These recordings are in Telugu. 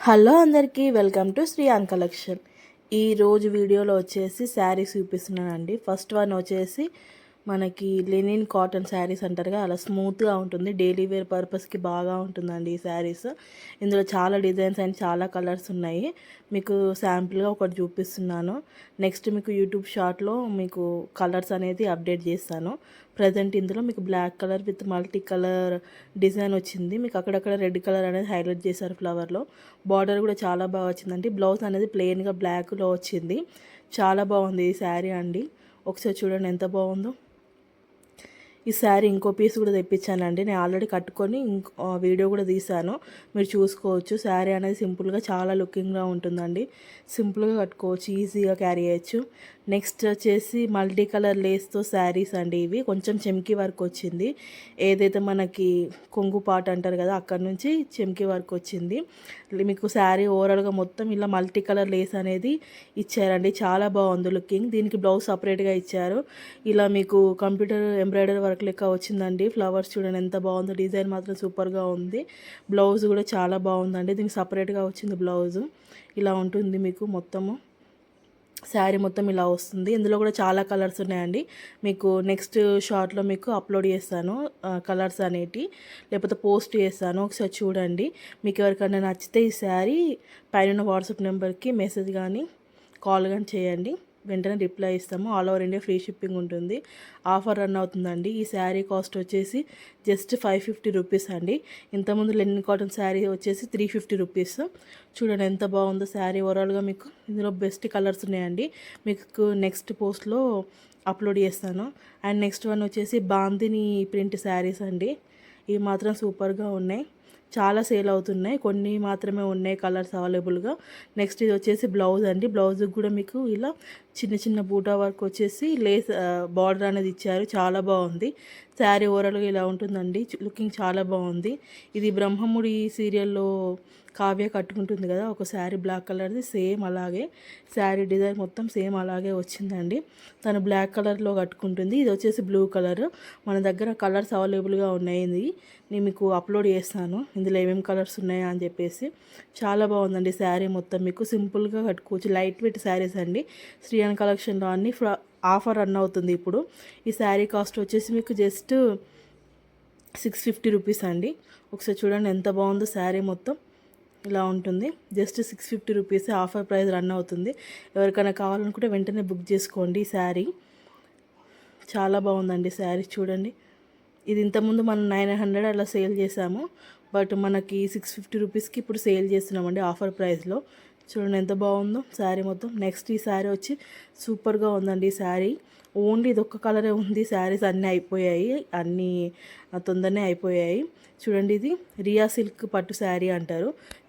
హలో అందరికీ welcome to Shri on collection. ఈరోజు వీడియోలో వచ్చేసి శారీస్ చూపిస్తున్నానండి. ఫస్ట్ వన్ వచ్చేసి మనకి లెనిన్ కాటన్ శారీస్ అంటారుగా, అలా స్మూత్గా ఉంటుంది. డైలీ వేర్ పర్పస్కి బాగా ఉంటుందండి ఈ శారీస్. ఇందులో చాలా డిజైన్స్ అండ్ చాలా కలర్స్ ఉన్నాయి. మీకు శాంపుల్గా ఒకటి చూపిస్తున్నాను. నెక్స్ట్ మీకు యూట్యూబ్ షార్ట్లో మీకు కలర్స్ అనేది అప్డేట్ చేస్తాను. ప్రజెంట్ ఇందులో మీకు black colour with multi colour design వచ్చింది. మీకు అక్కడక్కడ రెడ్ కలర్ అనేది హైలైట్ చేశారు ఫ్లవర్లో. బార్డర్ కూడా చాలా బాగా వచ్చిందండి. బ్లౌజ్ అనేది ప్లెయిన్గా బ్లాక్లో వచ్చింది. చాలా బాగుంది ఈ శారీ అండి. ఒకసారి చూడండి ఎంత బాగుందో. ఈ శారీ ఇంకో పీస్ కూడా తెప్పించానండి. నేను ఆల్రెడీ కట్టుకొని వీడియో కూడా తీశాను, మీరు చూసుకోవచ్చు. శారీ అనేది సింపుల్గా చాలా లుకింగ్గా ఉంటుందండి. సింపుల్గా కట్టుకోవచ్చు, ఈజీగా క్యారీ చేయొచ్చు. నెక్స్ట్ వచ్చేసి మల్టీ కలర్ లేస్తో శారీస్ అండి. ఇవి కొంచెం చెమ్కీ వర్క్ వచ్చింది. ఏదైతే మనకి కొంగు పాట అంటారు కదా, అక్కడ నుంచి చెమ్కీ వర్క్ వచ్చింది. మీకు శారీ ఓవరాల్గా మొత్తం ఇలా మల్టీ కలర్ లేస్ అనేది ఇచ్చారండి. చాలా బాగుంది లుకింగ్. దీనికి బ్లౌజ్ సపరేట్గా ఇచ్చారు. ఇలా మీకు కంప్యూటర్ ఎంబ్రాయిడరీ వర్క్ లెక్క వచ్చిందండి. ఫ్లవర్స్ చూడండి ఎంత బాగుందో. డిజైన్ మాత్రం సూపర్గా ఉంది. బ్లౌజ్ కూడా చాలా బాగుందండి. దీనికి సపరేట్గా వచ్చింది బ్లౌజు. ఇలా ఉంటుంది మీకు మొత్తము. శారీ మొత్తం ఇలా వస్తుంది. ఇందులో కూడా చాలా కలర్స్ ఉన్నాయండి. మీకు నెక్స్ట్ షార్ట్లో మీకు అప్లోడ్ చేస్తాను కలర్స్ అనేటి, లేకపోతే పోస్ట్ చేస్తాను. ఒకసారి చూడండి. మీకు ఎవరికైనా నచ్చితే ఈ శారీ పైన వాట్సాప్ నెంబర్కి మెసేజ్ కానీ కాల్ కానీ చేయండి. వెంటనే రిప్లై ఇస్తాము. All over India free shipping ఉంటుంది. ఆఫర్ రన్ అవుతుందండి. ఈ శారీ కాస్ట్ వచ్చేసి జస్ట్ 550 రూపీస్ అండి. ఇంతకుముందు లెనిన్ కాటన్ శారీ వచ్చేసి 350 రూపీస్. చూడండి ఎంత బాగుందో శారీ. ఓవరాల్గా మీకు ఇందులో బెస్ట్ కలర్స్ ఉన్నాయండి. మీకు నెక్స్ట్ పోస్ట్లో అప్లోడ్ చేస్తాను. అండ్ నెక్స్ట్ వన్ వచ్చేసి బాందిని ప్రింట్ శారీస్ అండి. ఇవి మాత్రం సూపర్గా ఉన్నాయి. చాలా సేల్ అవుతున్నాయి. కొన్ని మాత్రమే ఉన్నాయి కలర్స్ అవైలబుల్గా. నెక్స్ట్ ఇది వచ్చేసి బ్లౌజ్ అండి. బ్లౌజ్కి కూడా మీకు ఇలా చిన్న చిన్న బూటా వర్క్ వచ్చేసి లేస్ బార్డర్ అనేది ఇచ్చారు. చాలా బాగుంది. శారీ ఓవరాల్గా ఇలా ఉంటుందండి. లుకింగ్ చాలా బాగుంది. ఇది బ్రహ్మముడి సీరియల్లో కావ్య కట్టుకుంటుంది కదా ఒక శారీ, బ్లాక్ కలర్ది. సేమ్ అలాగే శారీ డిజైన్ మొత్తం సేమ్ అలాగే వచ్చిందండి. తను బ్లాక్ కలర్లో కట్టుకుంటుంది. ఇది వచ్చేసి బ్లూ కలర్. మన దగ్గర కలర్స్ అవైలబుల్గా ఉన్నాయి. నేను మీకు అప్లోడ్ చేస్తాను ఇందులో ఏమేమి కలర్స్ ఉన్నాయా అని చెప్పేసి. చాలా బాగుందండి శారీ మొత్తం. మీకు సింపుల్గా కట్టుకోవచ్చు. లైట్ వెయిట్ శారీస్ అండి. శ్రీయాన్ కలెక్షన్లో అన్ని ఆఫర్ రన్ అవుతుంది ఇప్పుడు. ఈ శారీ కాస్ట్ వచ్చేసి మీకు జస్ట్ 650 రూపీస్ అండి. ఒకసారి చూడండి ఎంత బాగుందో. శారీ మొత్తం ఇలా ఉంటుంది. Just 650 rupees offer price run అవుతుంది. ఎవరికైనా కావాలనుకుంటే వెంటనే బుక్ చేసుకోండి. ఈ శారీ చాలా బాగుందండి. శారీ చూడండి. ఇది ఇంతకుముందు మనం 900 అలా సేల్ చేసాము. బట్ మనకి 650 రూపీస్కి ఇప్పుడు సేల్ చేస్తున్నామండి ఆఫర్ ప్రైస్లో. చూడండి ఎంత బాగుందో శారీ మొత్తం. నెక్స్ట్ ఈ శారీ వచ్చి సూపర్గా ఉందండి. ఈ శారీ ఓన్లీ ఇదొక్క కలరే ఉంది. శారీస్ అన్నీ అయిపోయాయి, అన్నీ తొందరనే అయిపోయాయి. చూడండి ఇది రియా సిల్క్ పట్టు శారీ అంటారు.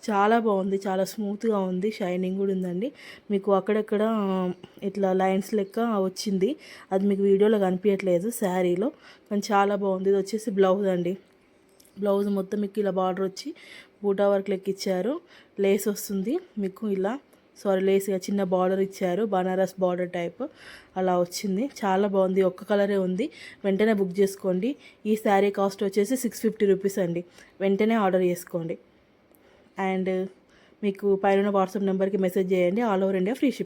చాలా బాగుంది. చాలా స్మూత్గా ఉంది. షైనింగ్ కూడా ఉందండి. మీకు అక్కడక్కడ ఇట్లా లైన్స్ లెక్క వచ్చింది. అది మీకు వీడియోలో కనిపించట్లేదు శారీలో, కానీ చాలా బాగుంది. ఇది వచ్చేసి బ్లౌజ్ అండి. బ్లౌజ్ మొత్తం మీకు ఇలా బార్డర్ వచ్చి బూటా వర్క్ లెక్క ఇచ్చారు. లేస్ వస్తుంది మీకు ఇలా, లేస్గా చిన్న బార్డర్ ఇచ్చారు. బనారస్ బార్డర్ టైప్ అలా వచ్చింది. చాలా బాగుంది. ఒక్క కలరే ఉంది. వెంటనే బుక్ చేసుకోండి. ఈ శారీ కాస్ట్ వచ్చేసి 650 రూపీస్ అండి. వెంటనే ఆర్డర్ చేసుకోండి. అండ్ మీకు పైన వాట్సాప్ నెంబర్కి మెసేజ్ చేయండి. All over India free ship.